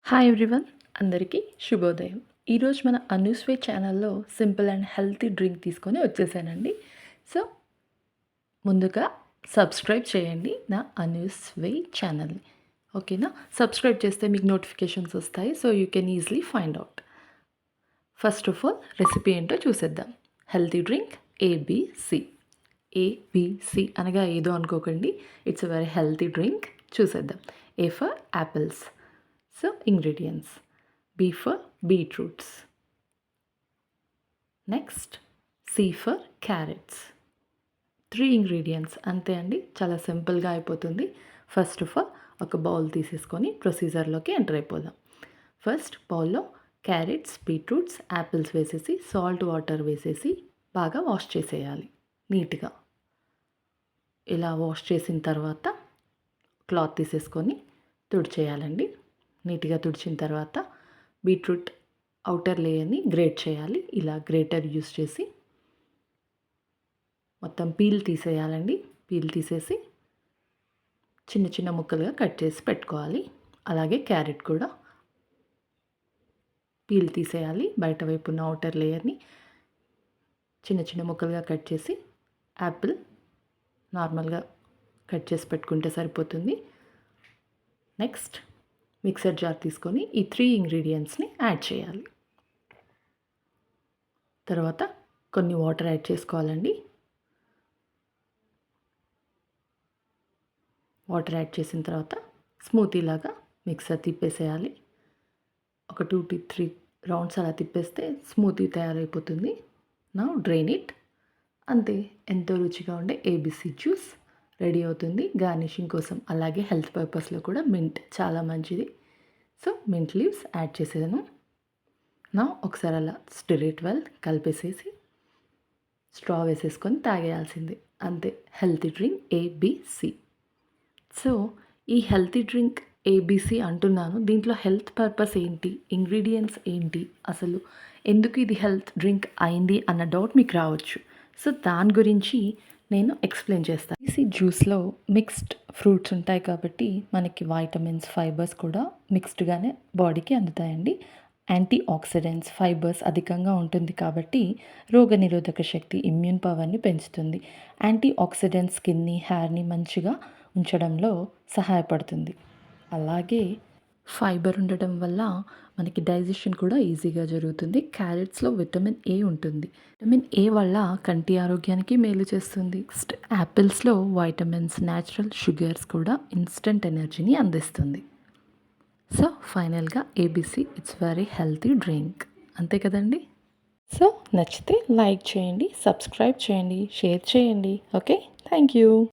Hi everyone, అందరికీ శుభోదయం. ఈరోజు మన అనుస్వే ఛానల్లో సింపుల్ అండ్ హెల్తీ డ్రింక్ తీసుకొని వచ్చేసానండి. సో ముందుగా సబ్స్క్రైబ్ చేయండి నా అనుస్వే ఛానల్ని. ఓకేనా? సబ్స్క్రైబ్ చేస్తే మీకు నోటిఫికేషన్స్ వస్తాయి. So you can easily find out. First of all recipe ఏంటో చూసేద్దాం. Healthy drink ABC. ఏబిసి అనగా ఏదో అనుకోకండి, it's a very healthy drink. చూసేద్దాం. A for apples. So ingredients: B for beetroots. Next C for carrots. 3 ingredients అంతే అండి, చాలా సింపుల్గా అయిపోతుంది. ఫస్ట్ ఆఫ్ ఆల్ ఒక బౌల్ తీసేసుకొని ప్రొసీజర్లోకి ఎంటర్ అయిపోదాం. ఫస్ట్ బౌల్లో క్యారెట్స్, బీట్రూట్స్, యాపిల్స్ వేసేసి సాల్ట్ వాటర్ వేసేసి బాగా వాష్ చేసేయాలి నీట్గా. ఇలా వాష్ చేసిన తర్వాత క్లాత్ తీసేసుకొని తుడిచేయాలండి. నీట్గా తుడిచిన తర్వాత బీట్రూట్ అవుటర్ లేయర్ని గ్రేట్ చేయాలి. ఇలా గ్రేటర్ యూస్ చేసి మొత్తం పీల్ తీసేయాలండి. పీల్ తీసేసి చిన్న చిన్న ముక్కలుగా కట్ చేసి పెట్టుకోవాలి. అలాగే క్యారెట్ కూడా పీల్ తీసేయాలి. బయట వైపు ఉన్న అవుటర్ లేయర్ని చిన్న చిన్న ముక్కలుగా కట్ చేసి యాపిల్ నార్మల్గా కట్ చేసి పెట్టుకుంటే సరిపోతుంది. నెక్స్ట్ మిక్సర్ జార్ తీసుకొని ఈ 3 ఇంగ్రీడియంట్స్ని యాడ్ చేయాలి. తర్వాత కొన్ని వాటర్ యాడ్ చేసుకోవాలండి. వాటర్ యాడ్ చేసిన తర్వాత స్మూతీ లాగా మిక్సర్ తిప్పేసేయాలి. ఒక 2 to 3 రౌండ్స్ అలా తిప్పేస్తే స్మూతీ తయారైపోతుంది. Now drain it. అంతే, ఎంతో రుచిగా ఉండే ఏబిసి జ్యూస్ రెడీ అవుతుంది. గార్నిషింగ్ కోసం అలాగే హెల్త్ పర్పస్లో కూడా మింట్ చాలా మంచిది. సో మింట్ లీవ్స్ యాడ్ చేసేదాను. నా ఒకసారి అలా స్టిర్ ఇట్ వెల్ కలిపేసేసి స్ట్రా వేసేసుకొని తాగేయాల్సిందే. అంతే, హెల్తీ డ్రింక్ ఏబిసి. సో ఈ హెల్తీ డ్రింక్ ఏబిసి అంటున్నాను, దీంట్లో హెల్త్ పర్పస్ ఏంటి, ఇంగ్రీడియంట్స్ ఏంటి, అసలు ఎందుకు ఇది హెల్త్ డ్రింక్ అయింది అన్న డౌట్ మీకు రావచ్చు. సో దాని గురించి నేను ఎక్స్ప్లెయిన్ చేస్తాను. ఈ జ్యూస్లో మిక్స్డ్ ఫ్రూట్స్ ఉంటాయి కాబట్టి మనకి వైటమిన్స్, ఫైబర్స్ కూడా మిక్స్డ్గానే బాడీకి అందుతాయండి. యాంటీ ఆక్సిడెంట్స్, ఫైబర్స్ అధికంగా ఉంటుంది కాబట్టి రోగనిరోధక శక్తి, ఇమ్యూన్ పవర్ని పెంచుతుంది. యాంటీ ఆక్సిడెంట్స్ స్కిన్ని, హెయిర్ని మంచిగా ఉంచడంలో సహాయపడుతుంది. అలాగే ఫైబర్ ఉండటం వల్ల మనకి డైజెషన్ కూడా ఈజీగా జరుగుతుంది. క్యారెట్స్లో విటమిన్ ఏ ఉంటుంది. విటమిన్ ఏ వల్ల కంటి ఆరోగ్యానికి మేలు చేస్తుంది. నెక్స్ట్ యాపిల్స్లో వైటమిన్స్, న్యాచురల్ షుగర్స్ కూడా ఇన్స్టెంట్ ఎనర్జీని అందిస్తుంది. సో ఫైనల్గా ABC it's very healthy drink. అంతే కదండి. సో నచ్చితే లైక్ చేయండి, సబ్స్క్రైబ్ చేయండి, షేర్ చేయండి. Okay, thank you.